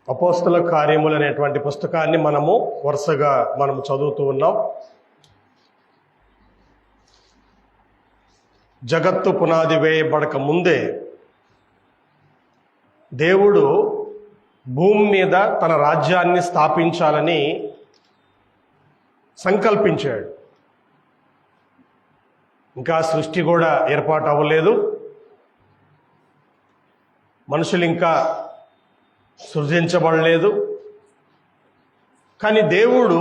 అపోస్తల కార్యములు అనేటువంటి పుస్తకాన్ని మనము వరుసగా చదువుతూ ఉన్నాం. జగత్తు పునాది వేయబడక ముందే దేవుడు భూమి మీద తన రాజ్యాన్ని స్థాపించాలని సంకల్పించాడు. ఇంకా సృష్టి కూడా ఏర్పాటు అవ్వలేదు, మనుషులు ఇంకా సృజించబడలేదు. కానీ దేవుడు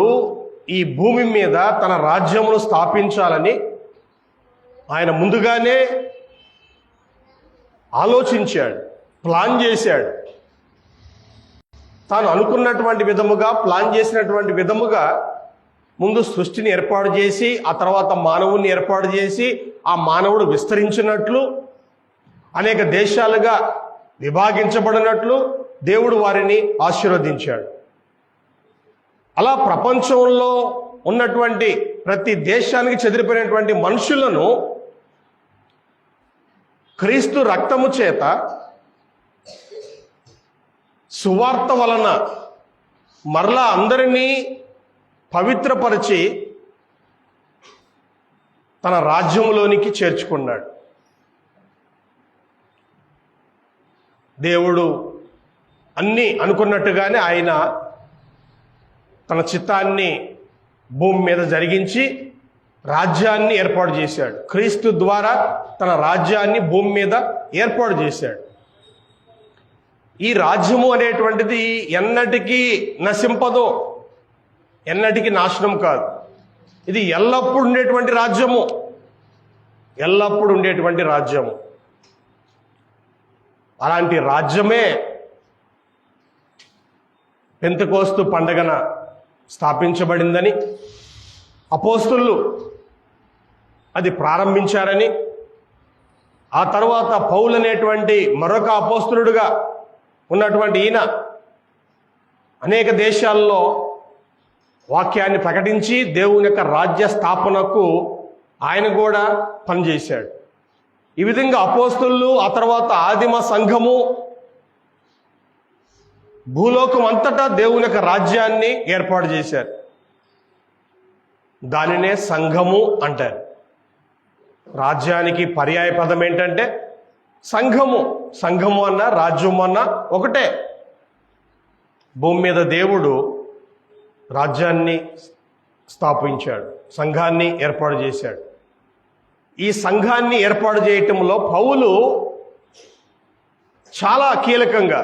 ఈ భూమి మీద తన రాజ్యమును స్థాపించాలని ఆయన ముందుగానే ఆలోచించాడు, ప్లాన్ చేశాడు. తాను అనుకున్నటువంటి విధముగా, ప్లాన్ చేసినటువంటి విధముగా ముందు సృష్టిని ఏర్పాటు చేసి, ఆ తర్వాత మానవుని ఏర్పాటు చేసి, ఆ మానవుడు విస్తరించినట్లు, అనేక దేశాలుగా విభాగించబడినట్లు దేవుడు వారిని ఆశీర్వదించాడు. అలా ప్రపంచంలో ఉన్నటువంటి ప్రతి దేశానికి చెదిరిపోయినటువంటి మనుషులను క్రీస్తు రక్తము చేత, సువార్త వలన మరలా అందరినీ పవిత్రపరిచి తన రాజ్యంలోనికి చేర్చుకున్నాడు. దేవుడు అన్నీ అనుకున్నట్టుగానే ఆయన తన చిత్తాన్ని భూమి మీద జరిగించి రాజ్యాన్ని ఏర్పాటు చేశాడు. క్రీస్తు ద్వారా తన రాజ్యాన్ని భూమి మీద ఏర్పాటు చేశాడు. ఈ రాజ్యము అనేటువంటిది ఎన్నటికీ నశింపదు, ఎన్నటికీ నాశనం కాదు. ఇది ఎల్లప్పుడూ ఉండేటువంటి రాజ్యము, ఎల్లప్పుడూ ఉండేటువంటి రాజ్యము. అలాంటి రాజ్యమే పెంతెకోస్తు పండగన స్థాపించబడిందని, అపోస్తలులు అది ప్రారంభించారని, ఆ తర్వాత పౌలు అనేటువంటి మరొక అపోస్తలుడుగా ఉన్నటువంటి ఈయన అనేక దేశాల్లో వాక్యాన్ని ప్రకటించి దేవుని యొక్క రాజ్య స్థాపనకు ఆయన కూడా పనిచేశాడు. ఈ విధంగా అపోస్తలులు, ఆ తర్వాత ఆదిమ సంఘము భూలోకం అంతటా దేవుని యొక్క రాజ్యాన్ని ఏర్పాటు చేశారు. దానినే సంఘము అంటారు. రాజ్యానికి పర్యాయ పదం ఏంటంటే సంఘము. సంఘము అన్న రాజ్యము అన్న ఒకటే. భూమి మీద దేవుడు రాజ్యాన్ని స్థాపించాడు, సంఘాన్ని ఏర్పాటు చేశాడు. ఈ సంఘాన్ని ఏర్పాటు చేయటంలో పౌలు చాలా కీలకంగా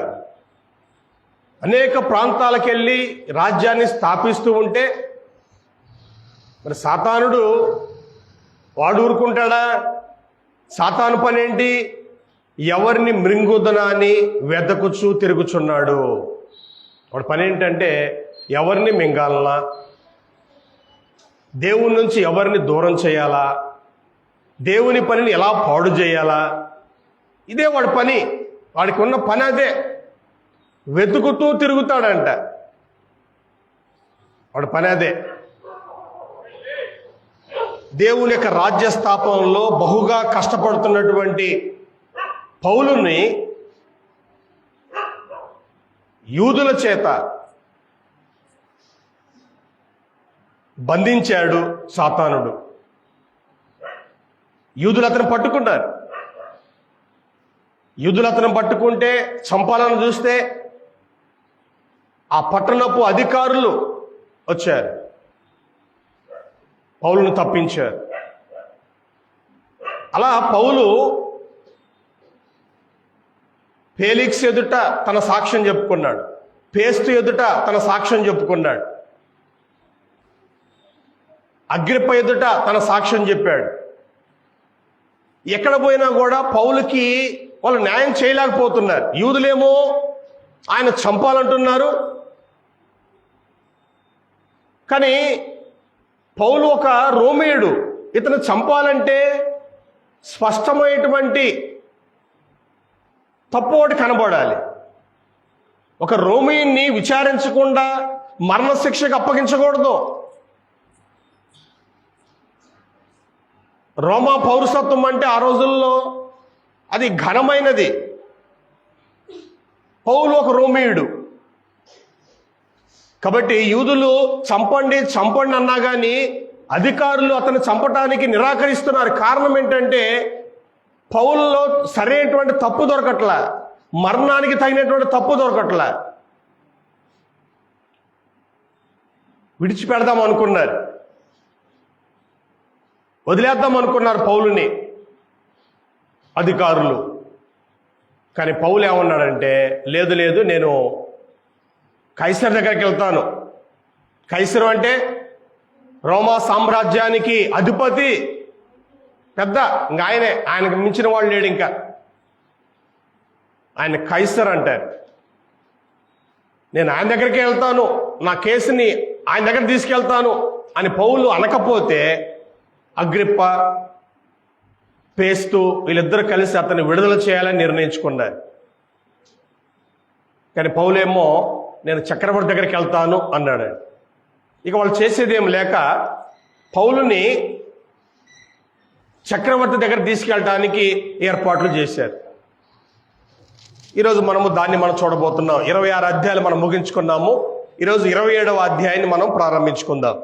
అనేక ప్రాంతాలకు వెళ్ళి రాజ్యాన్ని స్థాపిస్తూ ఉంటే, మరి సాతానుడు వాడు ఊరుకుంటాడా? సాతాను పని ఏంటి? ఎవరిని మృంగుదనా అని వెదకుచూ తిరుగుచున్నాడు. వాడి పని ఏంటంటే ఎవరిని మింగాలనా, దేవుని నుంచి ఎవరిని దూరం చేయాలా, దేవుని పనిని ఎలా పాడు చేయాలా, ఇదే వాడి పని. వాడికి ఉన్న పని అదే. వెతుకుతూ తిరుగుతాడంట, వాడి పని అదే. దేవుని యొక్క రాజ్య స్థాపనలో బహుగా కష్టపడుతున్నటువంటి పౌలుని యూదుల చేత బంధించాడు సాతానుడు. యూదులు అతను పట్టుకున్నారు. యూదులు అతను పట్టుకుంటే చంపాలని చూస్తే ఆ పట్టణపు అధికారులు వచ్చారు, పౌలును తప్పించారు. అలా పౌలు ఫేలిక్స్ ఎదుట తన సాక్ష్యం చెప్పుకున్నాడు, పేస్తు ఎదుట తన సాక్ష్యం చెప్పుకున్నాడు, అగ్రిప్ప ఎదుట తన సాక్ష్యం చెప్పాడు. ఎక్కడ పోయినా కూడా పౌలుకి వాళ్ళు న్యాయం చేయలేకపోతున్నారు. యూదులేమో ఆయన చంపాలంటున్నారు, కానీ పౌలు ఒక రోమేయుడు. ఇతను చంపాలంటే స్పష్టమైనటువంటి తప్పు ఒకటి కనబడాలి. ఒక రోమీయుణ్ణి విచారించకుండా మరణశిక్షకు అప్పగించకూడదు. రోమా పౌరసత్వం అంటే ఆ రోజుల్లో అది ఘనమైనది. పౌలు ఒక రోమీయుడు, కాబట్టి యూదులు చంపండి చంపండి అన్నా కానీ అధికారులు అతన్ని చంపటానికి నిరాకరిస్తున్నారు. కారణం ఏంటంటే పౌలులో సరైనటువంటి తప్పు దొరకట్లా, మరణానికి తగినటువంటి తప్పు దొరకట్లా. విడిచిపెడదాం అనుకున్నారు, వదిలేద్దాం అనుకున్నారు పౌలుని అధికారులు. కానీ పౌలు ఏమన్నాడంటే, లేదు లేదు, నేను కైసర్ దగ్గరికి వెళ్తాను. కైసరు అంటే రోమా సామ్రాజ్యానికి అధిపతి, పెద్ద, ఇంకా ఆయనకు మించిన వాళ్ళు లేడు. ఇంకా ఆయన కైసర్ అంటారు. నేను ఆయన దగ్గరికి వెళ్తాను, నా కేసుని ఆయన దగ్గర తీసుకెళ్తాను అని పౌలు అనకపోతే అగ్రిప్ప, పేస్తు వీళ్ళిద్దరూ కలిసి అతన్ని విడుదల చేయాలని నిర్ణయించుకున్నారు. కానీ పౌలేమో నేను చక్రవర్తి దగ్గరికి వెళ్తాను అన్నాడు. ఇక వాళ్ళు చేసేదేం లేక పౌలుని చక్రవర్తి దగ్గర తీసుకెళ్ళడానికి ఏర్పాట్లు చేశారు. ఈరోజు దాన్ని మనం చూడబోతున్నాం. 26 అధ్యాయాలు మనం ముగించుకున్నాము. ఈరోజు 27వ అధ్యాయాన్ని మనం ప్రారంభించుకుందాం.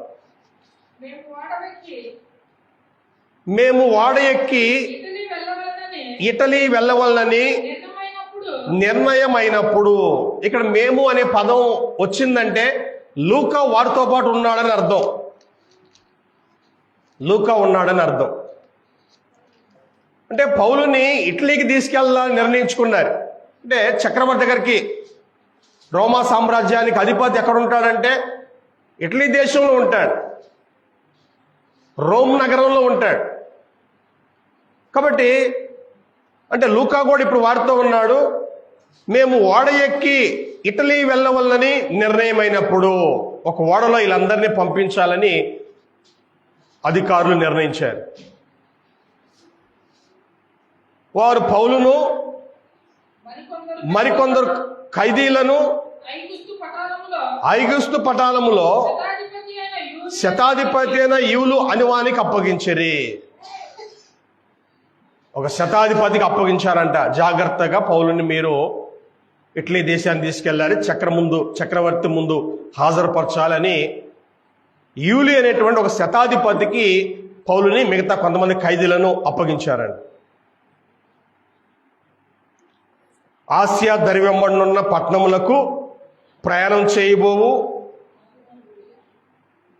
మేము ఓడ ఎక్కి ఇటలీ వెళ్ళవలనని నిర్ణయమైనప్పుడు, ఇక్కడ మేము అనే పదం వచ్చిందంటే లూకా వారితో పాటు ఉన్నాడని అర్థం. లూకా ఉన్నాడని అర్థం. అంటే పౌలుని ఇటలీకి తీసుకెళ్ళాలని నిర్ణయించుకున్నారు. అంటే చక్రవర్తి దగ్గరికి, రోమా సామ్రాజ్యానికి అధిపతి ఎక్కడ ఉంటాడంటే ఇటలీ దేశంలో ఉంటాడు, రోమ్ నగరంలో ఉంటాడు. కాబట్టి అంటే లూకా కూడా ఇప్పుడు వారితో ఉన్నాడు. మేము ఓడ ఎక్కి ఇటలీ వెళ్ళవల్లని నిర్ణయమైనప్పుడు, ఒక ఓడలో వీళ్ళందరినీ పంపించాలని అధికారులు నిర్ణయించారు. వారు పౌలును మరికొందరు ఖైదీలను ఐగుస్తు పటాలములో శతాధిపతి అయిన యూలు అనువానికి అప్పగించిరి. ఒక శతాధిపతికి అప్పగించారంట. జాగ్రత్తగా పౌలుని మీరు ఇటలీ దేశాన్ని తీసుకెళ్ళాలి, చక్రవర్తి ముందు హాజరుపరచాలని యూలి అనేటువంటి ఒక శతాధిపతికి పౌలుని మిగతా కొంతమంది ఖైదీలను అప్పగించారండి. ఆసియా దరివెంబడినున్న పట్టణములకు ప్రయాణం చేయబోవు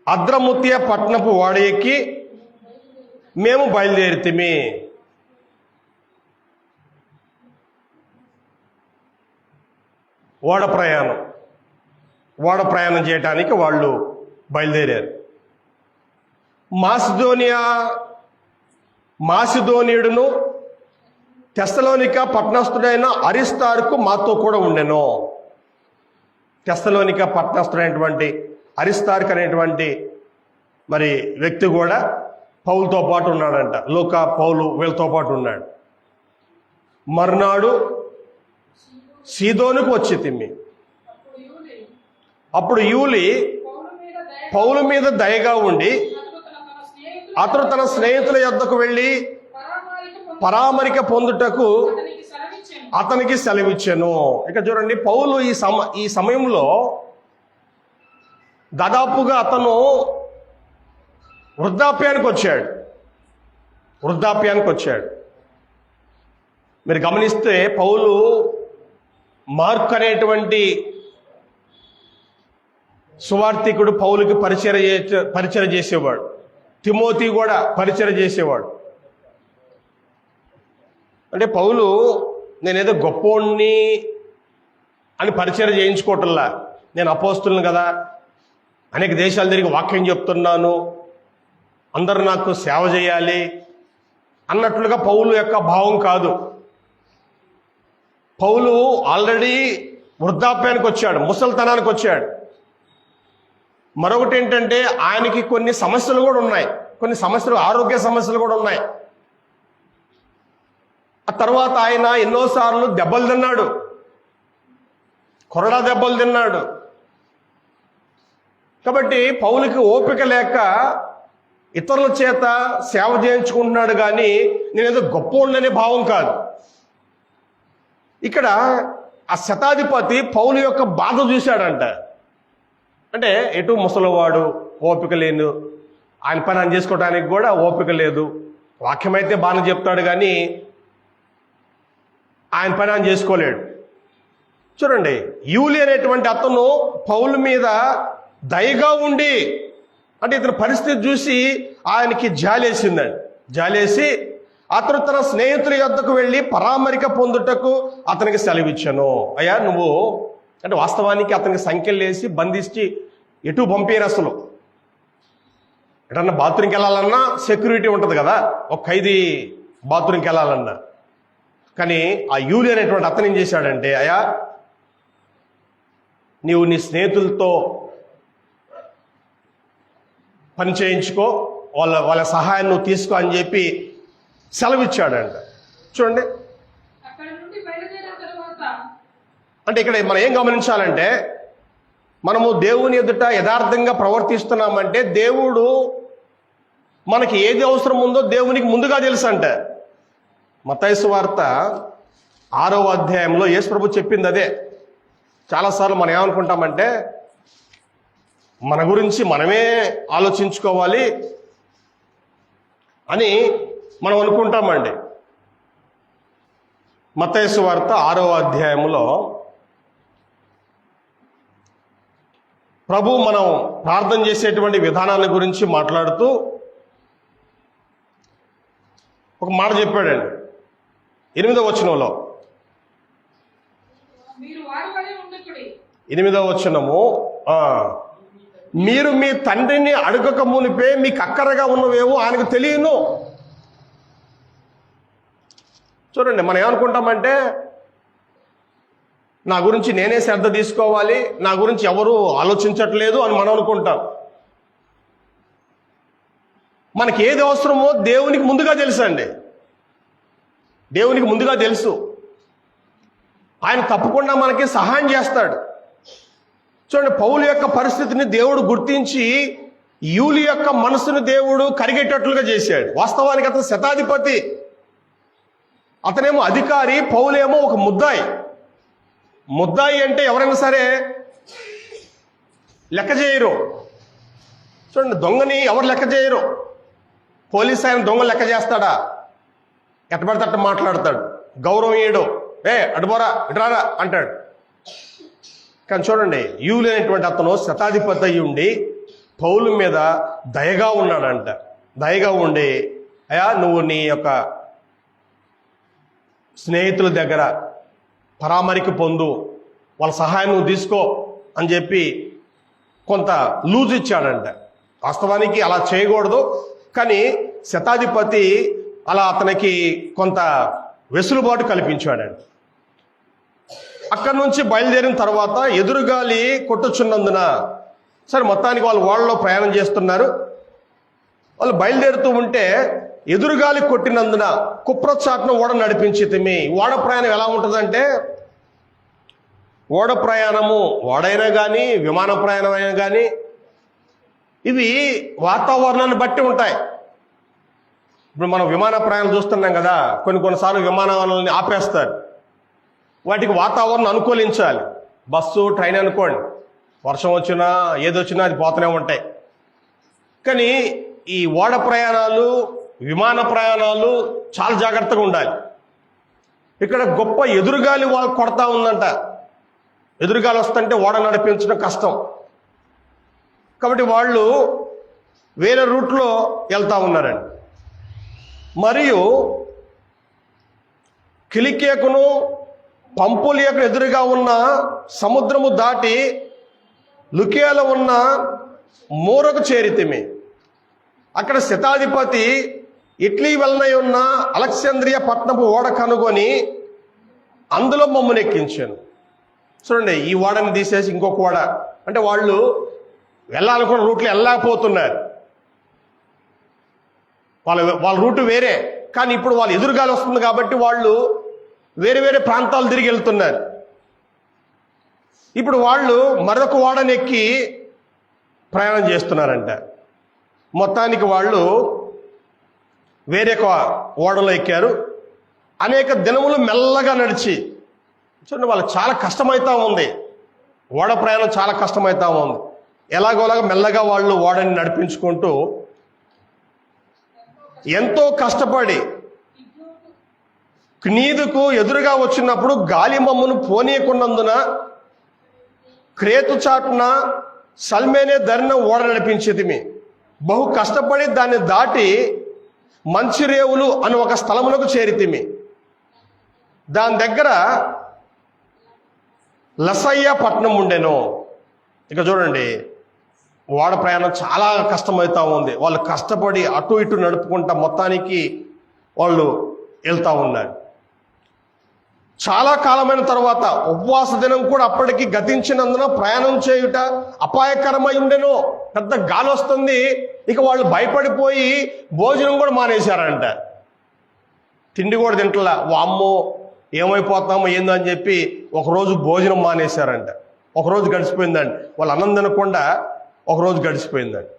అద్రముత్య పట్టణపు ఓడ ఎక్కి మేము బయలుదేరితిమి. ఓడ ప్రయాణం చేయటానికి వాళ్ళు బయలుదేరారు. మాసిదోనియుడును తెస్సలోనిక పట్టణస్థుడైన అరిస్తార్కు మాతో కూడా ఉండెను. తెస్సలోనిక పట్టణస్థుడైనటువంటి అరిస్తార్క్ అనేటువంటి మరి వ్యక్తి కూడా పౌలుతో పాటు ఉన్నాడంట. లూకా, పౌలు వీళ్ళతో పాటు ఉన్నాడు. మర్నాడు సీదోనుకు వచ్చి తిమ్మి. అప్పుడు యూలి పౌలు మీద దయగా ఉండి అతడు తన స్నేహితుల యొద్దకు వెళ్ళి పరామరిక పొందుటకు అతనికి సెలవిచ్చెను. ఇక చూడండి, పౌలు ఈ సమయంలో దాదాపుగా అతను వృద్ధాప్యానికి వచ్చాడు. మీరు గమనిస్తే పౌలు మార్క్ అనేటువంటి సువార్థికుడు పౌలుకి పరిచయం చేసేవాడు. తిమోతి కూడా పరిచయం చేసేవాడు. అంటే పౌలు నేనేదో గొప్పోణ్ణి అని పరిచయం చేయించుకోవటంలా, నేను అపోస్తులను కదా, అనేక దేశాలు తిరిగి వాక్యం చెప్తున్నాను, అందరూ నాకు సేవ చేయాలి అన్నట్లుగా పౌలు యొక్క భావం కాదు. పౌలు ఆల్రెడీ వృద్ధాప్యానికి వచ్చాడు, ముసలితనానికి వచ్చాడు. మరొకటి ఏంటంటే ఆయనకి కొన్ని సమస్యలు కూడా ఉన్నాయి, ఆరోగ్య సమస్యలు కూడా ఉన్నాయి. ఆ తర్వాత ఆయన ఎన్నోసార్లు దెబ్బలు తిన్నాడు, కొరడా దెబ్బలు తిన్నాడు. కాబట్టి పౌలుకి ఓపిక లేక ఇతరుల చేత సేవ చేయించుకుంటున్నాడు, కానీ నేనేదో గొప్పోళ్ళనే భావం కాదు. ఇక్కడ ఆ శతాధిపతి పౌలు యొక్క బాధ చూశాడంట. అంటే ఎటు ముసలివాడు, ఓపిక లేను, ఆయన పని ఆయన చేసుకోవడానికి కూడా ఓపిక లేదు. వాక్యం అయితే బాగానే చెప్తాడు కానీ ఆయన పని ఆయన చేసుకోలేడు. చూడండి, యూలి అనేటువంటి అతను పౌలు మీద దయగా ఉండి, అంటే ఇతని పరిస్థితి చూసి ఆయనకి జాలేసిందండి. జాలేసి అతను తన స్నేహితుల యొద్దకు వెళ్ళి పరామరిక పొందుటకు అతనికి సెలవిచ్చాను. అయ్యా నువ్వు, అంటే వాస్తవానికి అతనికి సంఖ్యలు వేసి బంధించి ఎటు పంపేరు. అసలు ఎటన్నా బాత్రూమ్కి వెళ్ళాలన్నా సెక్యూరిటీ ఉంటుంది కదా, ఒక ఖైదీ బాత్రూమ్కి వెళ్ళాలన్నా. కానీ ఆ యూలి అనేటువంటి అతను ఏం చేశాడంటే, అయ్యా నీవు నీ స్నేహితులతో పని చేయించుకో, వాళ్ళ సహాయం నువ్వు తీసుకో అని చెప్పి సెలవిచ్చాడంట. చూడండి, అంటే ఇక్కడ మనం ఏం గమనించాలంటే, మనము దేవుని ఎదుట యథార్థంగా ప్రవర్తిస్తున్నామంటే దేవుడు మనకి ఏది అవసరం ఉందో దేవునికి ముందుగా తెలుసు అంట. మత్తయి సువార్త 6వ అధ్యాయంలో యేసు ప్రభు చెప్పింది అదే. చాలాసార్లు మనం ఏమనుకుంటామంటే మన గురించి మనమే ఆలోచించుకోవాలి అని మనం అనుకుంటామండి. మత్తయి సువార్త 6వ అధ్యాయంలో ప్రభు మనం ప్రార్థన చేసేటువంటి విధానాల గురించి మాట్లాడుతూ ఒక మాట చెప్పాడండి 8వ వచనంలో. 8వ వచనము, మీరు మీ తండ్రిని అడగక మునిపే మీకు అక్కరగా ఉన్నవేవో ఆయనకు తెలియను. చూడండి, మనం ఏమనుకుంటామంటే నా గురించి నేనే శ్రద్ధ తీసుకోవాలి, నా గురించి ఎవరు ఆలోచించట్లేదు అని మనం అనుకుంటాం. మనకి ఏది అవసరమో దేవునికి ముందుగా తెలుసు అండి. దేవునికి ముందుగా తెలుసు. ఆయన తప్పకుండా మనకి సహాయం చేస్తాడు. చూడండి, పౌలు యొక్క పరిస్థితిని దేవుడు గుర్తించి యూలి యొక్క మనసును దేవుడు కరిగేటట్లుగా చేశాడు. వాస్తవానికి అతను శతాధిపతి, అతనేమో అధికారి, పౌలేమో ఒక ముద్దాయి. ముద్దాయి అంటే ఎవరైనా సరే లెక్క చేయరు. చూడండి, దొంగని ఎవరు లెక్క చేయరు. పోలీస్ ఆయన దొంగ లెక్క చేస్తాడా? ఎట్టబడితే అట్ట మాట్లాడతాడు, గౌరవం ఇయ్యడు. అటుపోరా ఇటురారా అంటాడు. కానీ చూడండి, యూలి అనేటువంటి అతను శతాధిపతి అయి ఉండి పౌలు మీద దయగా ఉన్నాడంట. దయగా ఉండి, అయ్యా నువ్వు నీ యొక్క స్నేహితుల దగ్గర పరామరిక పొందు, వాళ్ళ సహాయం నువ్వు తీసుకో అని చెప్పి కొంత లూజ్ ఇచ్చాడంట. వాస్తవానికి అలా చేయకూడదు, కానీ శతాధిపతి అలా అతనికి కొంత వెసులుబాటు కల్పించాడంట. అక్కడి నుంచి బయలుదేరిన తర్వాత ఎదురుగాలి కొట్టుచున్నందున, సరే మొత్తానికి వాళ్ళు ఓడలో ప్రయాణం చేస్తున్నారు. వాళ్ళు బయలుదేరుతూ ఉంటే ఎదురుగాలి కొట్టినందున కుప్రచాటును ఓడ నడిపించితిమి. ఓడ ప్రయాణం ఎలా ఉంటుందంటే, ఓడ ప్రయాణము, ఓడైనా కానీ విమాన ప్రయాణం అయినా కానీ ఇవి వాతావరణాన్ని బట్టి ఉంటాయి. ఇప్పుడు మనం విమాన ప్రయాణం చూస్తున్నాం కదా, కొన్నిసార్లు విమానాలని ఆపేస్తారు. వాటికి వాతావరణం అనుకూలించాలి. బస్సు, ట్రైన్ అనుకోండి, వర్షం వచ్చినా ఏదొచ్చినా అది పోతూనే ఉంటాయి. కానీ ఈ ఓడ ప్రయాణాలు, విమాన ప్రయాణాలు చాలా జాగ్రత్తగా ఉండాలి. ఇక్కడ గొప్ప ఎదురుగాలి వాళ్ళు కొడతా ఉందంట. ఎదురుగాలి వస్తుంటే ఓడ నడిపించడం కష్టం. కాబట్టి వాళ్ళు వేరే రూట్లో వెళ్తా ఉన్నారండి. మరియు కిలికియకును పంపులియకు ఎదురుగా ఉన్న సముద్రము దాటి లుకియాలో ఉన్న మూరకు చేరితిమి. అక్కడ శతాధిపతి ఇట్లీ వెళ్ళనై ఉన్న అలెగ్జాంద్రియా పట్టణపు ఓడ కనుగొని అందులో మమ్మల్ని ఎక్కించాను. చూడండి, ఈ ఓడని తీసేసి ఇంకొక ఓడ, అంటే వాళ్ళు వెళ్ళాలనుకున్న రూట్లో వెళ్ళకపోతున్నారు. వాళ్ళ రూటు వేరే, కానీ ఇప్పుడు వాళ్ళు ఎదురుగాలి వస్తుంది కాబట్టి వాళ్ళు వేరే వేరే ప్రాంతాలు తిరిగి వెళ్తున్నారు. ఇప్పుడు వాళ్ళు మరొక ఓడని ఎక్కి ప్రయాణం చేస్తున్నారంట. మొత్తానికి వాళ్ళు వేరే ఓడలో ఎక్కారు. అనేక దినములు మెల్లగా నడిచి, చూడండి వాళ్ళకి చాలా కష్టమవుతా ఉంది. ఓడ ప్రయాణం చాలా కష్టమవుతా ఉంది. ఎలాగోలాగా మెల్లగా వాళ్ళు ఓడని నడిపించుకుంటూ ఎంతో కష్టపడి క్నీదుకు ఎదురుగా వచ్చినప్పుడు గాలి మమ్మును పోనీయకున్నందున క్రేతు చాటున సల్మేనే ధరిన ఓడ నడిపించేదిమి. బహు కష్టపడి దాన్ని దాటి మంచిరేవులు అని ఒక స్థలమునకు చేరితిమి. దాని దగ్గర లసయ్య పట్టణం ఉండెను. ఇక చూడండి, ఓడ ప్రయాణం చాలా కష్టమవుతా ఉంది. వాళ్ళు కష్టపడి అటు ఇటు నడుపుకుంటా మొత్తానికి వాళ్ళు వెళ్తా ఉన్నారు. చాలా కాలమైన తర్వాత ఉపవాస దినం కూడా అప్పటికి గతించినందున ప్రయాణం చేయుట అపాయకరమై ఉండెను. పెద్ద గాలి వస్తుంది. ఇక వాళ్ళు భయపడిపోయి భోజనం కూడా మానేశారంట. తిండి కూడా తింటలా. వామ్మో ఏమైపోతామో ఏందో అని చెప్పి ఒకరోజు భోజనం మానేశారంట. ఒకరోజు గడిచిపోయిందండి. వాళ్ళు అన్నం తినకుండా ఒకరోజు గడిచిపోయిందండి.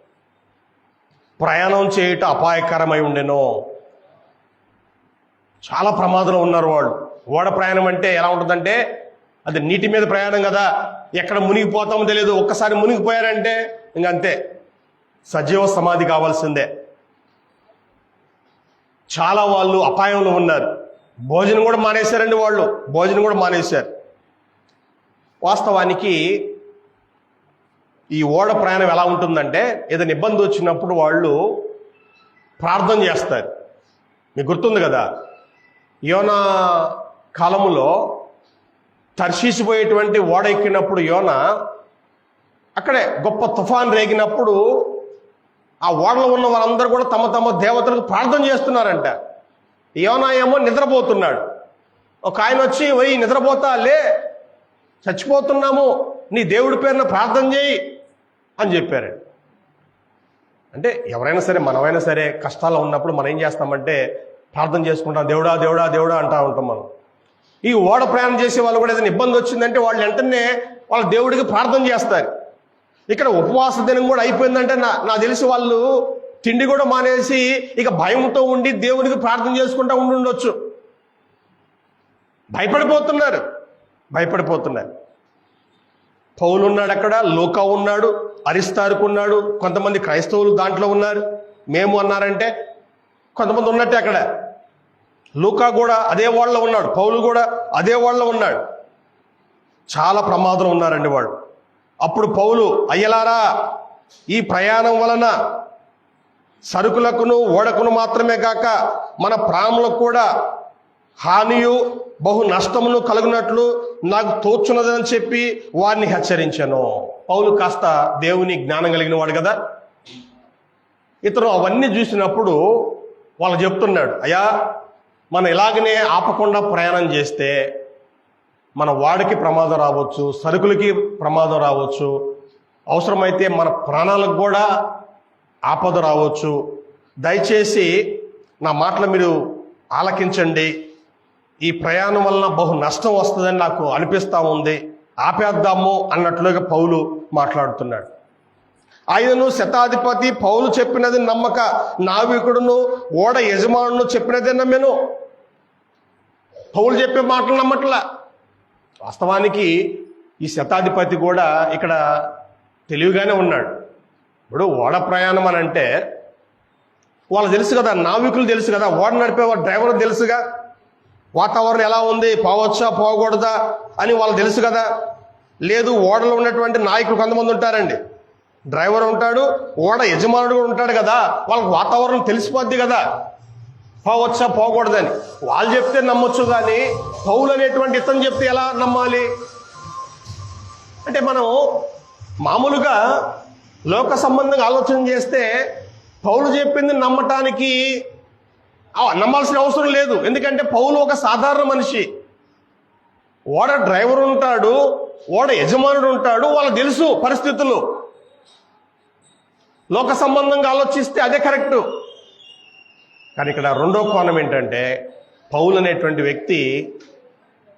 ప్రయాణం చేయుట అపాయకరమై ఉండెను. చాలా ప్రమాదంలో ఉన్నారు వాళ్ళు. ఓడ ప్రయాణం అంటే ఎలా ఉంటుందంటే అది నీటి మీద ప్రయాణం కదా, ఎక్కడ మునిగిపోతామో తెలియదు. ఒక్కసారి మునిగిపోయారంటే ఇంకంతే, సజీవ సమాధి కావాల్సిందే. చాలా వాళ్ళు అపాయంలో ఉన్నారు. భోజనం కూడా మానేశారండి. వాళ్ళు భోజనం కూడా మానేశారు. వాస్తవానికి ఈ ఓడ ప్రయాణం ఎలా ఉంటుందంటే ఏదైనా ఇబ్బంది వచ్చినప్పుడు వాళ్ళు ప్రార్థన చేస్తారు. మీకు గుర్తుంది కదా, యోనా కాలములో తర్షీసిపోయేటువంటి ఓడ ఎక్కినప్పుడు యోనా అక్కడే గొప్ప తుఫాన్ రేగినప్పుడు ఆ ఓడలో ఉన్న వాళ్ళందరూ కూడా తమ తమ దేవతలకు ప్రార్థన చేస్తున్నారంట. యోనా ఏమో నిద్రపోతున్నాడు. ఒక ఆయన వచ్చి పోయి నిద్రపోతా లే, చచ్చిపోతున్నాము, నీ దేవుడి పేరున ప్రార్థన చేయి అని చెప్పారండి. అంటే ఎవరైనా సరే, మనమైనా సరే కష్టాలు ఉన్నప్పుడు మనం ఏం చేస్తామంటే ప్రార్థన చేసుకుంటాం, దేవుడా దేవుడా దేవుడా అంటూ ఉంటాం మనం. ఈ ఓడ ప్రయాణం చేసే వాళ్ళు కూడా ఏదైనా ఇబ్బంది వచ్చిందంటే వాళ్ళు వెంటనే వాళ్ళ దేవుడికి ప్రార్థన చేస్తారు. ఇక్కడ ఉపవాస దినం కూడా అయిపోయిందంటే నా తెలిసి వాళ్ళు తిండి కూడా మానేసి ఇక భయంతో ఉండి దేవుడికి ప్రార్థన చేసుకుంటూ ఉండొచ్చు. భయపడిపోతున్నారు. పౌలు ఉన్నాడు అక్కడ, లూకా ఉన్నాడు, అరిస్తారుకు ఉన్నాడు, కొంతమంది క్రైస్తవులు దాంట్లో ఉన్నారు. మేము అన్నారంటే కొంతమంది ఉన్నట్టే అక్కడ. లూకా కూడా అదే వాళ్ళలో ఉన్నాడు, పౌలు కూడా అదే వాళ్ళలో ఉన్నాడు. చాలా ప్రమాదం ఉన్నారండి వాళ్ళు. అప్పుడు పౌలు, అయ్యలారా, ఈ ప్రయాణం వలన సరుకులకును ఓడకును మాత్రమే కాక మన ప్రాణులకు కూడా హానియు బహు నష్టమును కలుగునట్లు నాకు తోచున్నదని చెప్పి వారిని హెచ్చరించాను. పౌలు కాస్త దేవుని జ్ఞానం కలిగిన వాడు కదా. ఇతను అవన్నీ చూసినప్పుడు వాళ్ళు చెప్తున్నాడు, అయ్యా మనం ఇలాగనే ఆపకుండా ప్రయాణం చేస్తే మన వాడికి ప్రమాదం రావచ్చు, సరుకులకి ప్రమాదం రావచ్చు, అవసరమైతే మన ప్రాణాలకు కూడా ఆపద రావచ్చు. దయచేసి నా మాటలు మీరు ఆలకించండి. ఈ ప్రయాణం వలన బహు నష్టం వస్తుందని నాకు అనిపిస్తూ ఉంది, ఆపేద్దాము అన్నట్లుగా పౌలు మాట్లాడుతున్నాడు. ఆయనను శతాధిపతి పౌలు చెప్పినది నమ్మక నావికుడును ఓడ యజమానును చెప్పినదే నమ్మెను. పౌలు చెప్పే మాటలు నమ్మట్లా. వాస్తవానికి ఈ శతాధిపతి కూడా ఇక్కడ తెలివిగానే ఉన్నాడు. ఇప్పుడు ఓడ ప్రయాణం అని అంటే వాళ్ళు తెలుసు కదా, నావికులు తెలుసు కదా, ఓడ నడిపే డ్రైవర్ తెలుసుగా, వాతావరణం ఎలా ఉంది, పోవచ్చా పోకూడదా అని వాళ్ళు తెలుసు కదా. లేదు, ఓడలో ఉన్నటువంటి నాయకులు కొంతమంది ఉంటారండి, డ్రైవర్ ఉంటాడు, ఓడ యజమానుడు కూడా ఉంటాడు కదా, వాళ్ళకి వాతావరణం తెలిసిపోద్ది కదా, పోవచ్చా పోకూడదని. వాళ్ళు చెప్తే నమ్మొచ్చు, కానీ పౌలు అనేటువంటి ఇతను చెప్తే ఎలా నమ్మాలి? అంటే మనం మామూలుగా లోక సంబంధంగా ఆలోచన చేస్తే పౌలు చెప్పింది నమ్మటానికి నమ్మాల్సిన అవసరం లేదు. ఎందుకంటే పౌలు ఒక సాధారణ మనిషి. ఓడ డ్రైవర్ ఉంటాడు, ఓడ యజమానుడు ఉంటాడు, వాళ్ళకి తెలుసు పరిస్థితులు. లోక సంబంధంగా ఆలోచిస్తే అదే కరెక్టు. కానీ ఇక్కడ రెండో కోణం ఏంటంటే పౌలు అనేటువంటి వ్యక్తి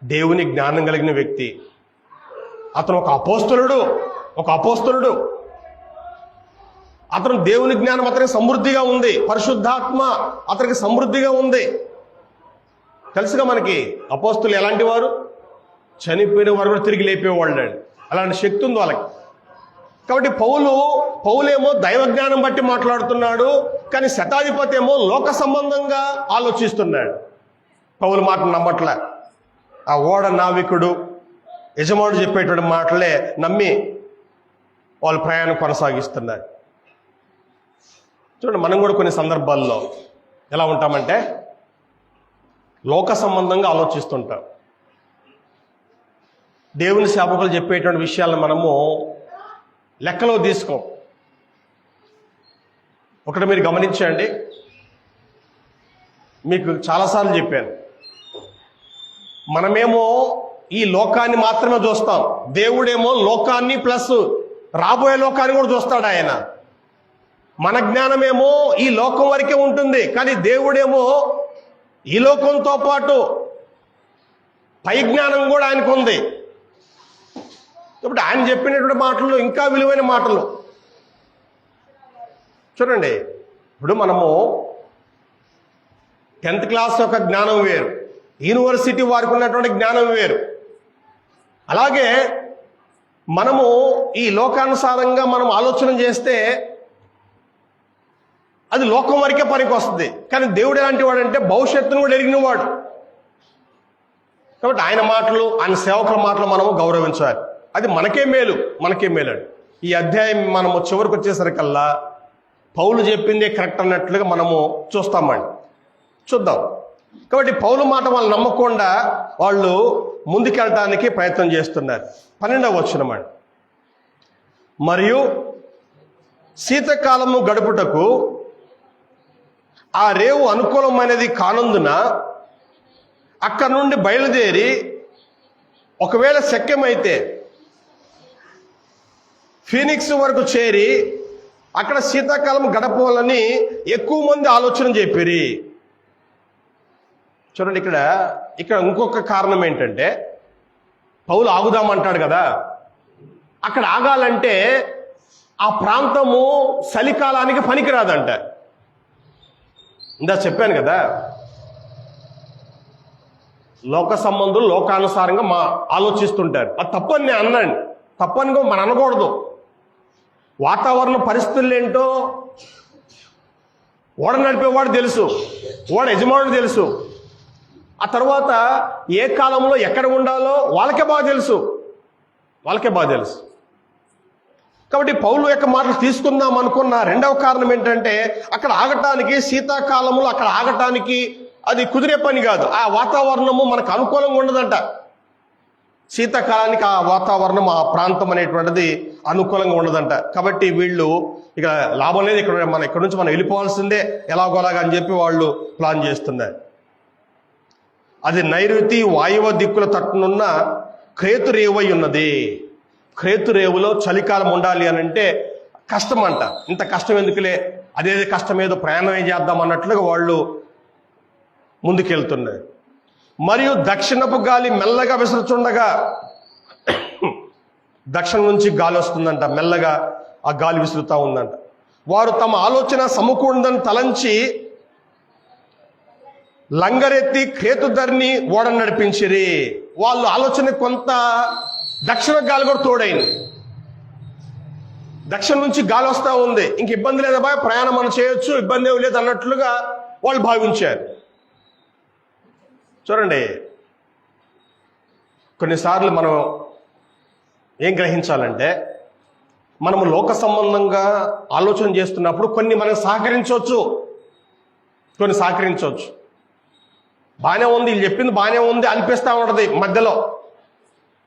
దేవుని జ్ఞానం కలిగిన వ్యక్తి. అతను ఒక అపోస్తలుడు. అతను దేవుని జ్ఞానం అతనికి సమృద్ధిగా ఉంది, పరిశుద్ధాత్మ అతనికి సమృద్ధిగా ఉంది. తెలుసుగా మనకి అపోస్తులు ఎలాంటి వారు, చనిపోయిన వారు కూడా తిరిగి లేపేవాళ్ళు అండి. అలాంటి శక్తి ఉంది వాళ్ళకి. కాబట్టి పౌలేమో దైవ జ్ఞానం బట్టి మాట్లాడుతున్నాడు, కానీ శతాధిపతి ఏమో లోక సంబంధంగా ఆలోచిస్తున్నాడు. పౌలు మాటలు నమ్మట్లే. ఆ ఓడ నావికుడు యజమానుడు చెప్పేటువంటి మాటలే నమ్మి వాళ్ళు ప్రయాణం కొనసాగిస్తున్నారు. చూడండి, మనం కూడా కొన్ని సందర్భాల్లో ఎలా ఉంటామంటే లోక సంబంధంగా ఆలోచిస్తుంటాం. దేవుని సేవకులు చెప్పేటువంటి విషయాలను మనము లెక్కలో తీసుకోం. ఒకటి మీరు గమనించండి, మీకు చాలాసార్లు చెప్పాను, మనమేమో ఈ లోకాన్ని మాత్రమే చూస్తాం, దేవుడేమో లోకాన్ని ప్లస్ రాబోయే లోకాన్ని కూడా చూస్తాడు ఆయన. మన జ్ఞానమేమో ఈ లోకం వరకే ఉంటుంది, కానీ దేవుడేమో ఈ లోకంతో పాటు పై జ్ఞానం కూడా ఆయనకు ఉంది. కాబట్టి ఆయన చెప్పినటువంటి మాటలు ఇంకా విలువైన మాటలు. చూడండి, ఇప్పుడు మనము 10th క్లాస్ యొక్క జ్ఞానం వేరు, యూనివర్సిటీ వారికి ఉన్నటువంటి జ్ఞానం వేరు. అలాగే మనము ఈ లోకానుసారంగా మనం ఆలోచన చేస్తే అది లోకం వరకే పనికి వస్తుంది, కానీ దేవుడు ఎలాంటి వాడంటే భవిష్యత్తును కూడా ఎరిగిన వాడు. కాబట్టి ఆయన మాటలు, ఆయన సేవకుల మాటలు మనము గౌరవించాలి. అది మనకే మేలు అండి. ఈ అధ్యాయం మనము చివరికి వచ్చేసరికల్లా పౌలు చెప్పిందే కరెక్ట్ అన్నట్లుగా మనము చూస్తామండి. చూద్దాం. కాబట్టి పౌలు మాట వాళ్ళు నమ్మకుండా వాళ్ళు ముందుకెళ్ళడానికి ప్రయత్నం చేస్తున్నారు. 12వ వచనం అండి. మరియు శీతకాలము గడుపుటకు ఆ రేవు అనుకూలమైనది కానందున అక్కడ నుండి బయలుదేరి ఒకవేళ శక్యమైతే ఫీనిక్స్ వరకు చేరి అక్కడ శీతాకాలం గడపాలని ఎక్కువ మంది ఆలోచన చెప్పిరి. చూడండి, ఇక్కడ ఇంకొక కారణం ఏంటంటే, పౌలు ఆగుదామంటాడు కదా, అక్కడ ఆగాలంటే ఆ ప్రాంతము చలికాలానికి పనికిరాదంట. ఇందా చెప్పాను కదా, లోక సంబంధులు లోకానుసారంగా ఆలోచిస్తుంటారు. అది తప్పని నేను అన్నాను, తప్పని మనం అనకూడదు. వాతావరణ పరిస్థితులు ఏంటో ఓడ నడిపేవాడు తెలుసు, ఓడ యజమానుడు తెలుసు. ఆ తర్వాత ఏ కాలంలో ఎక్కడ ఉండాలో వాళ్ళకే బాగా తెలుసు. కాబట్టి పౌలు యొక్క మాటలు తీసుకుందాం అనుకున్న రెండవ కారణం ఏంటంటే, అక్కడ ఆగటానికి, శీతాకాలంలో అక్కడ ఆగటానికి అది కుదిరే పని కాదు. ఆ వాతావరణము మనకు అనుకూలంగా ఉండదంట. శీతాకాలానికి ఆ వాతావరణం, ఆ ప్రాంతం అనేటువంటిది అనుకూలంగా ఉండదంట. కాబట్టి వీళ్ళు ఇక లాభం లేదు, ఇక్కడ నుంచి మనం వెళ్ళిపోవాల్సిందే ఎలాగోలాగా అని చెప్పి వాళ్ళు ప్లాన్ చేస్తున్నారు. అది నైరుతి వాయువ దిక్కుల తట్టునున్న క్రేతు రేవై ఉన్నది. క్రేతు రేవులో చలికాలం ఉండాలి అని అంటే కష్టం అంట. ఇంత కష్టం ఎందుకులే, అదే కష్టమేదో ప్రయాణమే చేద్దాం అన్నట్లుగా వాళ్ళు ముందుకెళ్తున్నారు. మరియు దక్షిణపు గాలి మెల్లగా విసురుచుండగా, దక్షిణం నుంచి గాలి వస్తుందంట, మెల్లగా ఆ గాలి విసురుతూ ఉందంట. వారు తమ ఆలోచన సమకూడదని తలంచి లంగరెత్తి క్రేతుధరిని ఓడను నడిపించిరి. వాళ్ళు ఆలోచన కొంత దక్షిణ గాలి కూడా తోడైంది. దక్షిణం నుంచి గాలి వస్తూ ఉంది, ఇంక ఇబ్బంది లేదా బాయ్, ప్రయాణం మనం చేయొచ్చు, ఇబ్బంది ఏమి లేదు అన్నట్లుగా వాళ్ళు భావించారు. చూడండి, కొన్నిసార్లు మనం ఏం గ్రహించాలంటే, మనము లోక సంబంధంగా ఆలోచన చేస్తున్నప్పుడు కొన్ని మనకు సహకరించవచ్చు, కొన్ని సహకరించవచ్చు. బాగానే ఉంది, వీళ్ళు చెప్పింది బాగానే ఉంది అనిపిస్తూ ఉంటుంది. మధ్యలో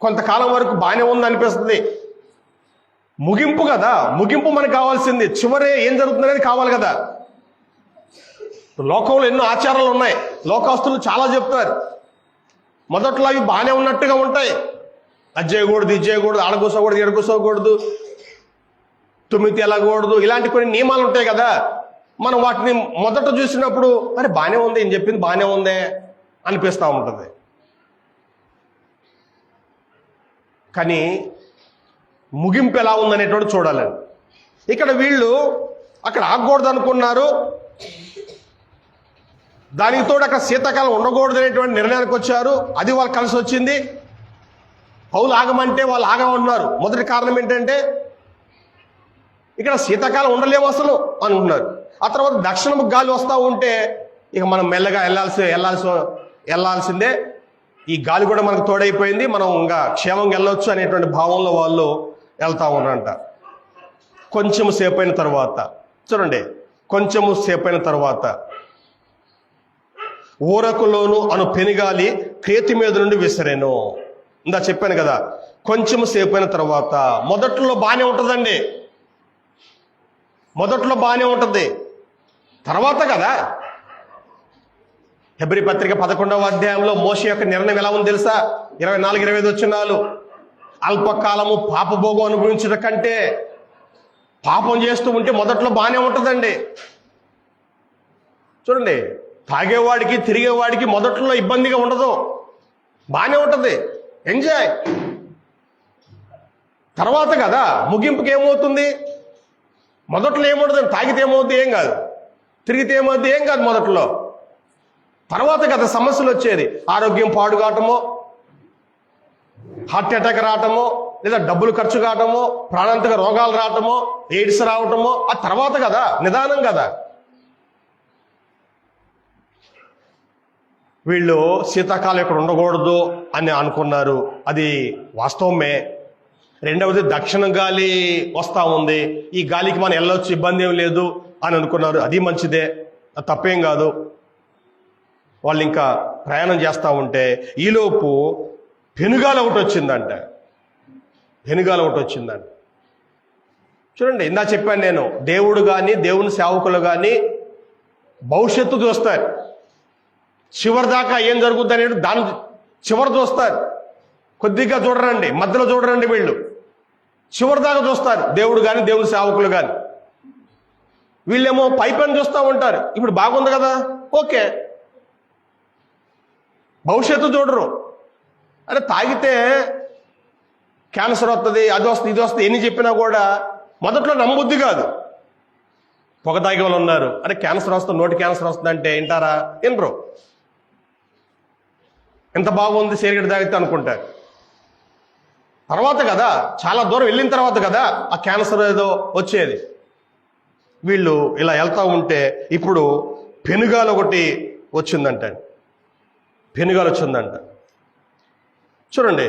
కొంతకాలం వరకు బాగానే ఉంది అనిపిస్తుంది. ముగింపు కదా, ముగింపు మనకు కావాల్సింది. చివరి ఏం జరుగుతుందనేది కావాలి కదా. లోకంలో ఎన్నో ఆచారాలు ఉన్నాయి, లోకస్తులు చాలా చెప్తారు. మొదట్లో అవి బాగానే ఉన్నట్టుగా ఉంటాయి. అది చేయకూడదు, ఇది చేయకూడదు, ఆడ కూర్చోకూడదు, ఈడ కూర్చోకూడదు, తుమ్మితి వెళ్ళకూడదు, ఇలాంటి కొన్ని నియమాలు ఉంటాయి కదా. మనం వాటిని మొదట చూసినప్పుడు అరే బాగానే ఉంది, ఏం చెప్పింది బాగానే ఉందే అనిపిస్తూ ఉంటుంది. కానీ ముగింపు ఎలా ఉందనేటువంటి చూడాలని. ఇక్కడ వీళ్ళు అక్కడ ఆగకూడదు అనుకున్నారు, దానికి తోడు అక్కడ శీతాకాలం ఉండకూడదు అనేటువంటి నిర్ణయానికి వచ్చారు. అది వాళ్ళకి కలిసి వచ్చింది. పౌలు ఆగమంటే వాళ్ళు ఆగమన్నారు. మొదటి కారణం ఏంటంటే ఇక్కడ శీతాకాలం ఉండలేము అసలు అనుకుంటున్నారు. ఆ తర్వాత దక్షిణము గాలి వస్తూ ఉంటే ఇక మనం మెల్లగా వెళ్ళాల్సిందే, ఈ గాలి కూడా మనకు తోడైపోయింది, మనం ఇంకా క్షేమంగా వెళ్ళొచ్చు అనేటువంటి భావంలో వాళ్ళు వెళ్తా ఉన్నారంట. కొంచెము సేపు అయిన తర్వాత చూడండి, కొంచెము సేపు అయిన తర్వాత ఊరకులోను అను పెనుగాలి క్రేతి మీద నుండి విసిరేను. ఇందా చెప్పాను కదా, కొంచెము సేపు అయిన తర్వాత. మొదట్లో బాగానే ఉంటుందండి, మొదట్లో బాగానే ఉంటుంది, తర్వాత కదా. హెబ్రీ పత్రిక 11వ అధ్యాయంలో మోషే యొక్క నిర్ణయం ఎలా ఉంది తెలుసా? 24-25 వచనాలు. అల్పకాలము పాపభోగం అనుభవించడం కంటే పాపం చేస్తూ ఉంటే మొదట్లో బాగానే ఉంటుందండి. చూడండి, తాగేవాడికి తిరిగేవాడికి మొదట్లో ఇబ్బందిగా ఉండదు, బాగానే ఉంటుంది, ఎంజాయ్. తర్వాత కదా ముగింపుకి ఏమవుతుంది? మొదట్లో ఏమవుతుంది? తాగితే ఏమవుతుంది? ఏం కాదు. తిరిగితే ఏమవుతుంది? ఏం కాదు మొదట్లో. తర్వాత కదా సమస్యలు వచ్చేది. ఆరోగ్యం పాడు కావటమో, హార్ట్ అటాక్ రావటమో, లేదా డబ్బులు ఖర్చు కావటమో, ప్రాణాంతక రోగాలు రావటమో, ఎయిడ్స్ రావటమో, ఆ తర్వాత కదా, నిదానం కదా. వీళ్ళు శీతాకాలం ఇక్కడ ఉండకూడదు అని అనుకున్నారు, అది వాస్తవమే. రెండవది దక్షిణ గాలి వస్తూ ఉంది, ఈ గాలికి మనం వెళ్ళొచ్చు, ఇబ్బంది ఏం లేదు అని అనుకున్నారు, అది మంచిదే, అది తప్పేం కాదు. వాళ్ళు ఇంకా ప్రయాణం చేస్తూ ఉంటే ఈలోపు పెనుగాలి ఒకటి వచ్చిందంట. పెనుగాలి ఒకటి వచ్చిందంట. చూడండి, ఇందా చెప్పాను నేను, దేవుడు కానీ దేవుని సేవకులు కానీ భవిష్యత్తు చూస్తారు, చివరి దాకా ఏం జరుగుద్ది అనేది దాని చివరి చూస్తారు. కొద్దిగా చూడరండి, మధ్యలో చూడరండి, వీళ్ళు చివరి దాకా చూస్తారు, దేవుడు కానీ దేవుని సేవకులు కానీ. వీళ్ళేమో పై పని చూస్తూ ఉంటారు, ఇప్పుడు బాగుంది కదా, ఓకే, భవిష్యత్తు చూడరు. అంటే తాగితే క్యాన్సర్ వస్తుంది, అది వస్తుంది, ఇది వస్తుంది, ఎన్ని చెప్పినా కూడా మొదట్లో నమ్మబుద్ధి కాదు. పొగ తాగే వాళ్ళు ఉన్నారు, అంటే క్యాన్సర్ వస్తుంది, నోటి క్యాన్సర్ వస్తుంది అంటే వింటారా? వినరు. ఎంత బాగుంది సిగరెట్ తాగితే అనుకుంటారు. తర్వాత కదా, చాలా దూరం వెళ్ళిన తర్వాత కదా ఆ క్యాన్సర్ ఏదో వచ్చేది. వీళ్ళు ఇలా వెళ్తూ ఉంటే ఇప్పుడు పెనుగాలి ఒకటి వచ్చిందంట. పెనుగాలి వచ్చిందంట. చూడండి,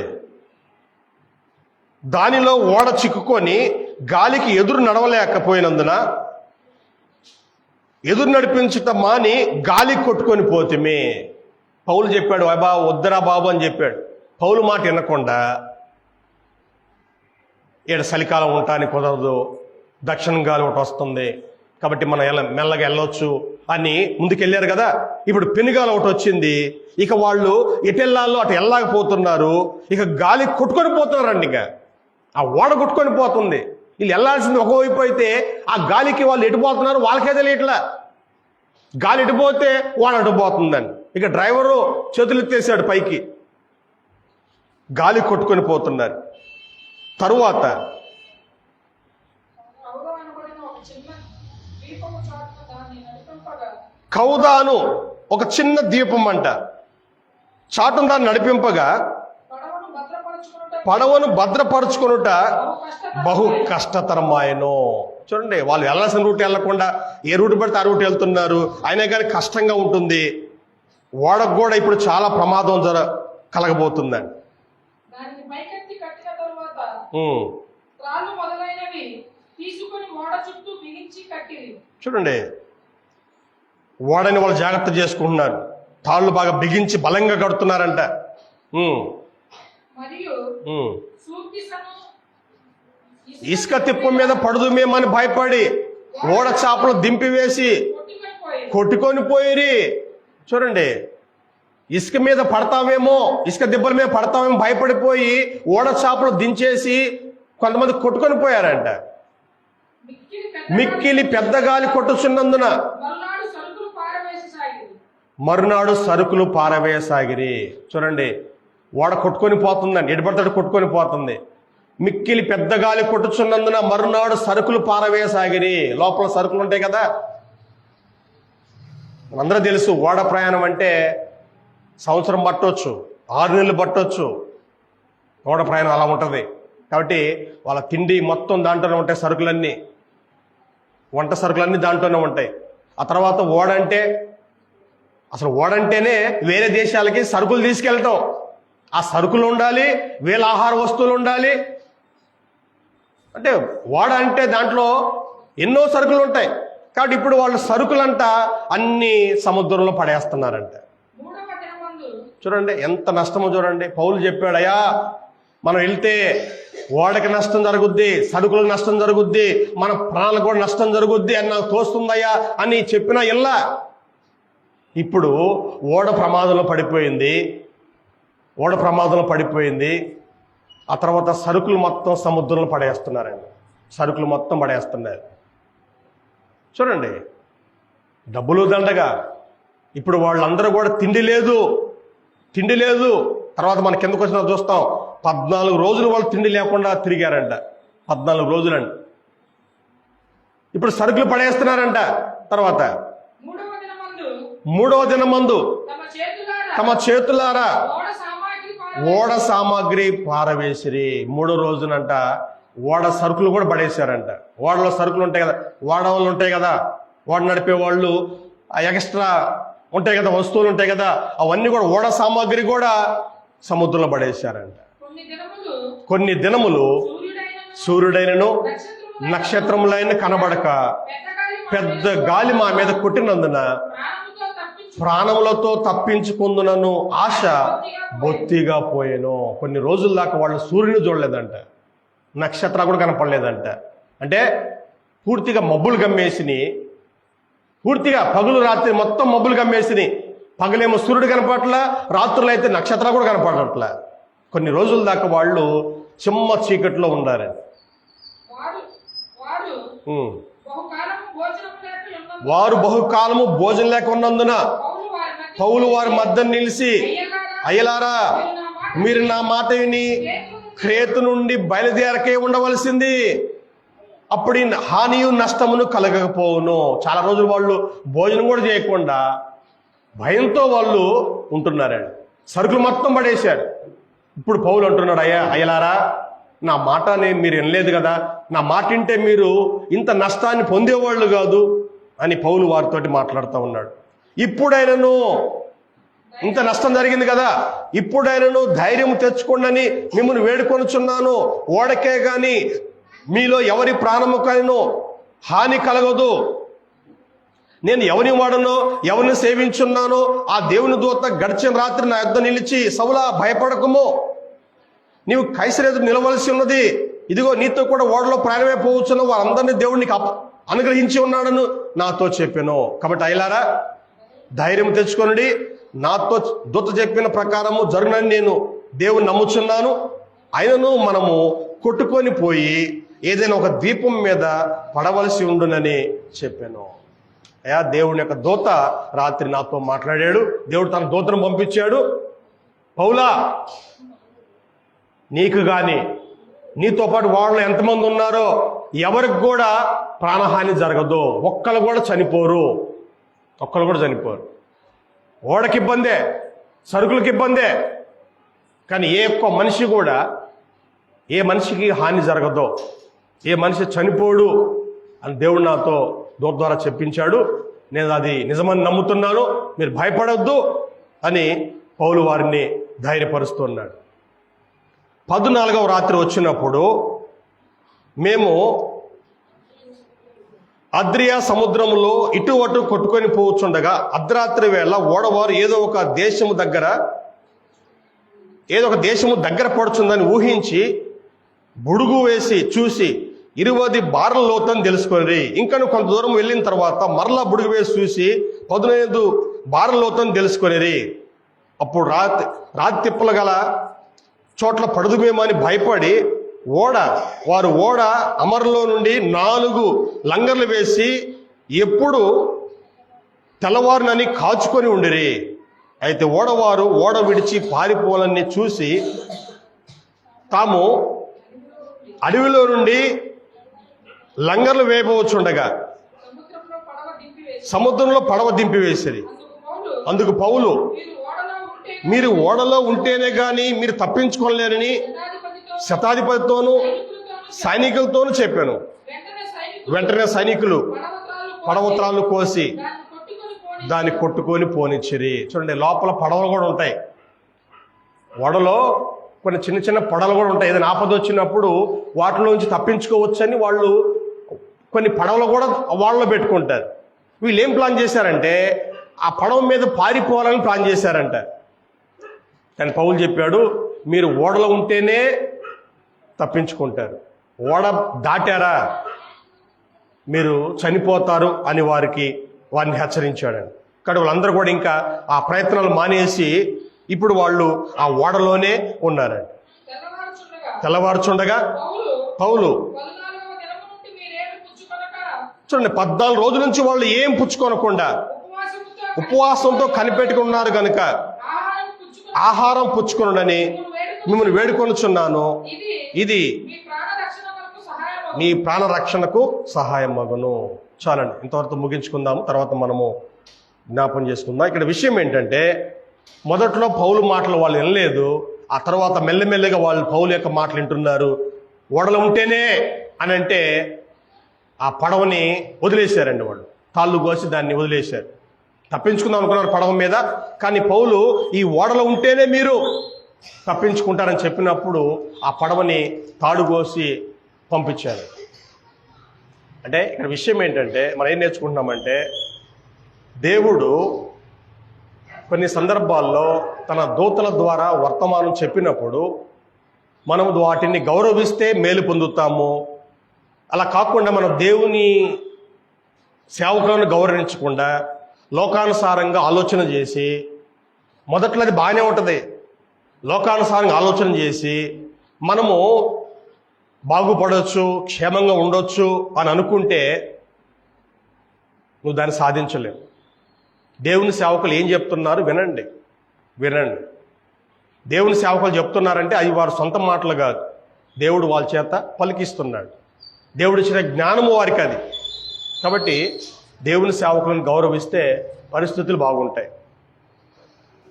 దానిలో ఓడ చిక్కుకొని గాలికి ఎదురు నడవలేకపోయినందున ఎదురు నడిపించుట మాని గాలి కొట్టుకొని పోతిమే. పౌలు చెప్పాడు, అబ్బా వద్దరా బాబు అని చెప్పాడు. పౌలు మాట వినకుండా ఈడ చలికాలం ఉండటానికి కుదరదు, దక్షిణ గాలి ఒకటి వస్తుంది కాబట్టి మనం మెల్లగా వెళ్ళొచ్చు అని ముందుకెళ్ళారు కదా. ఇప్పుడు పెనుగాలి ఒకటి వచ్చింది, ఇక వాళ్ళు ఎటు వెళ్ళాలో అటు వెళ్ళలేకపోతున్నారు, ఇక గాలి కొట్టుకొని పోతున్నారండి. ఇక ఆ ఓడ కొట్టుకొని పోతుంది. వీళ్ళు వెళ్ళాల్సింది ఒకవైపు అయితే ఆ గాలికి వాళ్ళు ఎటుపోతున్నారు వాళ్ళకే తెలియట్లా. గాలి ఎటుపోతే ఓడ అటుపోతుందని ఇక డ్రైవరు చేతులు ఎత్తేసాడు పైకి, గాలి కొట్టుకొని పోతున్నారు. తరువాత కౌదాను ఒక చిన్న దీపం అంట చాటును దాన్ని నడిపింపగా పడవను భద్రపరుచుకొనుట బహు కష్టతరమాయను. చూడండి, వాళ్ళు వెళ్ళాల్సిన రూట్ వెళ్ళకుండా ఏ రూట్ పడితే ఆ రూట్ వెళ్తున్నారు, అయినా కానీ కష్టంగా ఉంటుంది. ఓడకు కూడా ఇప్పుడు చాలా ప్రమాదం కలగబోతుందండి. చూడండి, ఓడని వాళ్ళు జాగ్రత్త చేసుకుంటున్నారు, తాళ్ళు బాగా బిగించి బలంగా కడుతున్నారంట. ఇసుక తిప్ప మీద పడుదుమేమని భయపడి ఓడ చాపలు దింపివేసి కొట్టుకొని పోయిరి. చూడండి, ఇసుక మీద పడతామేమో, ఇసుక దిబ్బల మీద పడతామేమో భయపడిపోయి ఓడ చాపలు దించేసి కొంతమంది కొట్టుకొని పోయారంట. మిక్కిలి పెద్ద గాలి కొట్టుచున్నందున మరునాడు సరుకులు పారవేయసాగిరి. చూడండి, ఓడ కొట్టుకొని పోతుందండి, ఎడబడతాడు కొట్టుకొని పోతుంది. మిక్కిలి పెద్ద గాలి కొట్టుచున్నందున మరునాడు సరుకులు పారవేయసాగిరి. లోపల సరుకులు ఉంటాయి కదా, అందరూ తెలుసు ఓడ ప్రయాణం అంటే సంవత్సరం పట్టవచ్చు, 6 నెలలు పట్టవచ్చు. ఓడ ప్రయాణం అలా ఉంటుంది కాబట్టి వాళ్ళ తిండి మొత్తం దాంట్లోనే ఉంటాయి, సరుకులన్నీ. వంట సరుకులన్నీ దాంట్లోనే ఉంటాయి. ఆ తర్వాత ఓడంటేనే వేరే దేశాలకి సరుకులు తీసుకెళ్ళటం. ఆ సరుకులు ఉండాలి, వీళ్ళ ఆహార వస్తువులు ఉండాలి. అంటే ఓడ అంటే దాంట్లో ఎన్నో సరుకులు ఉంటాయి. కాబట్టి ఇప్పుడు వాళ్ళు సరుకులంట అన్ని సముద్రంలో పడేస్తున్నారంట. చూడండి ఎంత నష్టమో చూడండి. పౌలు చెప్పాడు, అయ్యా మనం వెళ్తే ఓడకి నష్టం జరుగుద్ది, సరుకులకు నష్టం జరుగుద్ది, మన ప్రాణాలకు కూడా నష్టం జరుగుద్ది అని నాకు తోస్తుందయ్యా అని చెప్పినా ఇలా ఇప్పుడు ఓడ ప్రమాదంలో పడిపోయింది. ఆ తర్వాత సరుకులు మొత్తం సముద్రంలో పడేస్తున్నారండి. సరుకులు మొత్తం పడేస్తున్నారు. చూడండి, డబ్బులు దండగా. ఇప్పుడు వాళ్ళందరూ కూడా తిండి లేదు. తర్వాత మన కిందకు వచ్చిన చూస్తాం 14 రోజులు వాళ్ళు తిండి లేకుండా తిరిగారంట. 14 రోజులండి. ఇప్పుడు సరుకులు పడేస్తున్నారంట. తర్వాత మూడవ దినమందు తమ చేతులారా ఓడ సామాగ్రి పారవేసిరి. 3వ రోజునంట ఓడ సరుకులు కూడా పడేశారంట. ఓడలో సరుకులు ఉంటాయి కదా, ఓడవాళ్ళు ఉంటాయి కదా, ఓడ నడిపే వాళ్ళు ఎక్స్ట్రా ఉంటాయి కదా, వస్తువులు ఉంటాయి కదా, అవన్నీ కూడా ఓడ సామాగ్రి కూడా సముద్రంలో పడేశారంట. కొన్ని దినములు సూర్యుడైనను నక్షత్రములైన కనబడక పెద్ద గాలి మా మీద కొట్టినందున ప్రాణములతో తప్పించుకుందునను ఆశ బొత్తిగా పోయేను. కొన్ని రోజుల దాకా వాళ్ళు సూర్యుని చూడలేదంట, నక్షత్రాలు కూడా కనపడలేదంట. అంటే పూర్తిగా మబ్బులు గమ్మేసిని, పూర్తిగా పగులు రాత్రి మొత్తం మబ్బులు గమ్మేసిని. పగలేమో సూర్యుడు కనపడట్లా, రాత్రులు అయితే నక్షత్రాలు కూడా కనపడట్లా. కొన్ని రోజుల దాకా వాళ్ళు చిమ్మ చీకట్లో ఉన్నారు. వారు బహుకాలము భోజనం లేక ఉన్నందున పౌలు వారి మధ్య నిలిచి, అయ్యలారా మీరు నా మాట విని క్రేతు నుండి బయలుదేరకే ఉండవలసింది, అప్పుడు హానియు నష్టమును కలగకపోవును. చాలా రోజులు వాళ్ళు భోజనం కూడా చేయకుండా భయంతో వాళ్ళు ఉంటున్నారండి. సరుకులు మొత్తం పడేశారు. ఇప్పుడు పౌలు అంటున్నాడు, అయ్యలారా నా మాట మీరు వినలేదు కదా, నా మాట వింటే మీరు ఇంత నష్టాన్ని పొందేవాళ్ళు కాదు అని పౌలు వారితోటి మాట్లాడుతూ ఉన్నాడు. ఇప్పుడైనను ఇంత నష్టం జరిగింది కదా, ఇప్పుడైనను ధైర్యం తెచ్చుకోండి మిమ్మల్ని వేడుకొనుచున్నాను. ఓడకే గాని మీలో ఎవరి ప్రాణముకైనను హాని కలగదు. నేను ఎవరిని వాడనో ఎవరిని సేవించున్నానో ఆ దేవుని దూత గడిచిన రాత్రి నా యొద్ద నిలిచి, సౌలా భయపడకము, నీవు కైసరు ఎదురు నిలవలసి ఉన్నది, ఇదిగో నీతో కూడా ఓడలో ప్రయాణమే పోవచ్చును, వారందరినీ దేవుడు నీకు అనుగ్రహించి ఉన్నాడను నాతో చెప్పాను. కాబట్టి అయ్యలారా ధైర్యం తెచ్చుకొనుడి, నాతో దూత చెప్పిన ప్రకారము జరుగునని నేను దేవుని నమ్ముచున్నాను. అయినను మనము కొట్టుకొని పోయి ఏదైనా ఒక ద్వీపం మీద పడవలసి ఉండునని చెప్పాను. అయ్యా దేవుని యొక్క దూత రాత్రి నాతో మాట్లాడాడు. దేవుడు తన దూతను పంపించాడు. పౌలా నీకు గాని నీతో పాటు వాళ్ళు ఎంతమంది ఉన్నారో ఎవరికి కూడా ప్రాణహాని జరగదు, ఒక్కరు కూడా చనిపోరు. ఓడకి ఇబ్బందే, సరుకులకి ఇబ్బందే, కానీ ఏ ఒక్క మనిషి కూడా, ఏ మనిషికి హాని జరగదో, ఏ మనిషి చనిపోడు అని దేవుడు నాతో దూత ద్వారా చెప్పించాడు. నేను అది నిజమని నమ్ముతున్నాను, మీరు భయపడొద్దు అని పౌలు వారిని ధైర్యపరుస్తున్నాడు. 14వ రాత్రి వచ్చినప్పుడు మేము అద్రియా సముద్రంలో ఇటు అటు కొట్టుకొని పోవచ్చుండగా అర్ధరాత్రి వేళ ఓడవారు ఏదో ఒక దేశము దగ్గర పడుచుందని ఊహించి బుడుగు వేసి చూసి 20 బార్ల లోతని తెలుసుకొని, ఇంకా కొంత దూరం వెళ్ళిన తర్వాత మరలా బుడుగు వేసి చూసి 15 బార్ల లోతని తెలుసుకొని, అప్పుడు రాతి తిప్పలు గల చోట్ల పడుదుమేమో అని భయపడి వారు ఓడ అమరులో నుండి 4 లంగర్లు వేసి ఎప్పుడు తెల్లవారునని కాచుకొని ఉండిరి. అయితే ఓడవారు ఓడ విడిచి పారిపోవాలని చూసి తాము అడవిలో నుండి లంగర్లు వేయబోచుండగా సముద్రంలో పడవ దింపివేసిరి. అందుకు పౌలు, మీరు ఓడలో ఉంటేనే గాని మీరు తప్పించుకోలేరని శతాధిపతితోనూ సైనికులతోనూ చెప్పాను. వెంటనే సైనికులు పడవత్రాలు కోసి దాన్ని కొట్టుకొని పోనిచ్చిరి. చూడండి, లోపల పడవలు కూడా ఉంటాయి. ఓడలో కొన్ని చిన్న చిన్న పడవలు కూడా ఉంటాయి. ఏదైనా ఆపద వచ్చినప్పుడు వాటిలోంచి తప్పించుకోవచ్చని వాళ్ళు కొన్ని పడవలు కూడా వాళ్ళలో పెట్టుకుంటారు. వీళ్ళు ఏం ప్లాన్ చేశారంటే ఆ పడవ మీద పారిపోవాలని ప్లాన్ చేశారంట. కానీ పౌలు చెప్పాడు, మీరు ఓడలో ఉంటేనే తప్పించుకుంటారు, ఓడ దాటారా మీరు చనిపోతారు అని వారిని హెచ్చరించాడండి. కానీ వాళ్ళందరూ కూడా ఇంకా ఆ ప్రయత్నాలు మానేసి ఇప్పుడు వాళ్ళు ఆ ఓడలోనే ఉన్నారండి. తెల్లవారుచుండగా పౌలు చూడండి, 14 రోజుల నుంచి వాళ్ళు ఏం పుచ్చుకొనకుండా ఉపవాసంతో కనిపెట్టుకున్నారు కనుక ఆహారం పుచ్చుకొనుడని మిమ్మల్ని వేడుకొనుచున్నాను, ఇది మీ ప్రాణ రక్షణకు సహాయం మగును. చాలండి, ఇంతవరకు ముగించుకుందాము, తర్వాత మనము జ్ఞాపం చేసుకుందాం. ఇక్కడ విషయం ఏంటంటే, మొదట్లో పౌలు మాటలు వాళ్ళు వినలేదు, ఆ తర్వాత మెల్లమెల్లగా వాళ్ళు పౌలు యొక్క మాటలు వింటున్నారు. ఓడలు ఉంటేనే అని అంటే ఆ పడవని వదిలేశారండి. వాళ్ళు తాళ్ళు కోసి దాన్ని వదిలేశారు. తప్పించుకుందాం అనుకున్నారు పడవ మీద. కానీ పౌలు ఈ ఓడలో ఉంటేనే మీరు తప్పించుకుంటారని చెప్పినప్పుడు ఆ పడవని తాడు కోసి పంపించారు. అంటే ఇక్కడ విషయం ఏంటంటే, మనం ఏం నేర్చుకుంటున్నామంటే, దేవుడు కొన్ని సందర్భాల్లో తన దూతల ద్వారా వర్తమానం చెప్పినప్పుడు మనం వాటిని గౌరవిస్తే మేలు పొందుతాము. అలా కాకుండా మనం దేవుని సేవకులను గౌరవించకుండా లోకానుసారంగా ఆలోచన చేసి, మొదట్లో అది బాగానే ఉంటుంది, లోకానుసారంగా ఆలోచన చేసి మనము బాగుపడవచ్చు, క్షేమంగా ఉండొచ్చు అని అనుకుంటే నువ్వు దాన్ని సాధించలేవు. దేవుని సేవకులు ఏం చెప్తున్నారు వినండి. దేవుని సేవకులు చెప్తున్నారంటే అది వారి సొంత మాటలు కాదు, దేవుడు వాళ్ళ చేత పలికిస్తున్నాడు. దేవుడు ఇచ్చిన జ్ఞానము వారికి అది. కాబట్టి దేవుని సేవకులను గౌరవిస్తే పరిస్థితులు బాగుంటాయి.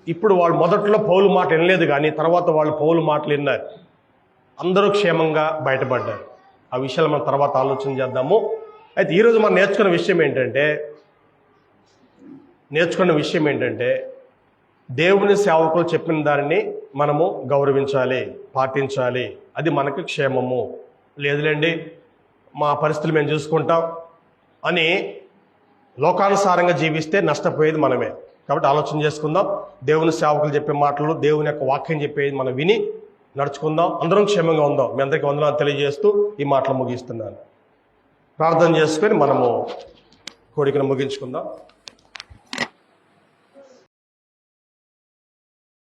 ఇప్పుడు వాళ్ళు మొదట్లో పౌలు మాట వినలేదు, కానీ తర్వాత వాళ్ళు పౌలు మాటలు విన్నారు, అందరూ క్షేమంగా బయటపడ్డారు. ఆ విషయాలు మనం తర్వాత ఆలోచన చేద్దాము. అయితే ఈరోజు మనం నేర్చుకున్న విషయం ఏంటంటే దేవుని సేవకులు చెప్పిన దానిని మనము గౌరవించాలి, పాటించాలి. అది మనకు క్షేమము. లేదులేండి మా పరిస్థితులు మేము చూసుకుంటాం అని లోకానుసారంగా జీవిస్తే నష్టపోయేది మనమే. కాబట్టి ఆలోచన చేసుకుందాం. దేవుని సేవకులు చెప్పే మాటలు, దేవుని యొక్క వాక్యం చెప్పేది మనం విని నడుచుకుందాం. అందరం క్షేమంగా ఉందాం. మీ అందరికీ వందనాలు తెలియజేస్తూ ఈ మాటలు ముగిస్తున్నాను. ప్రార్థన చేసుకొని మనము కోరికను ముగించుకుందాం.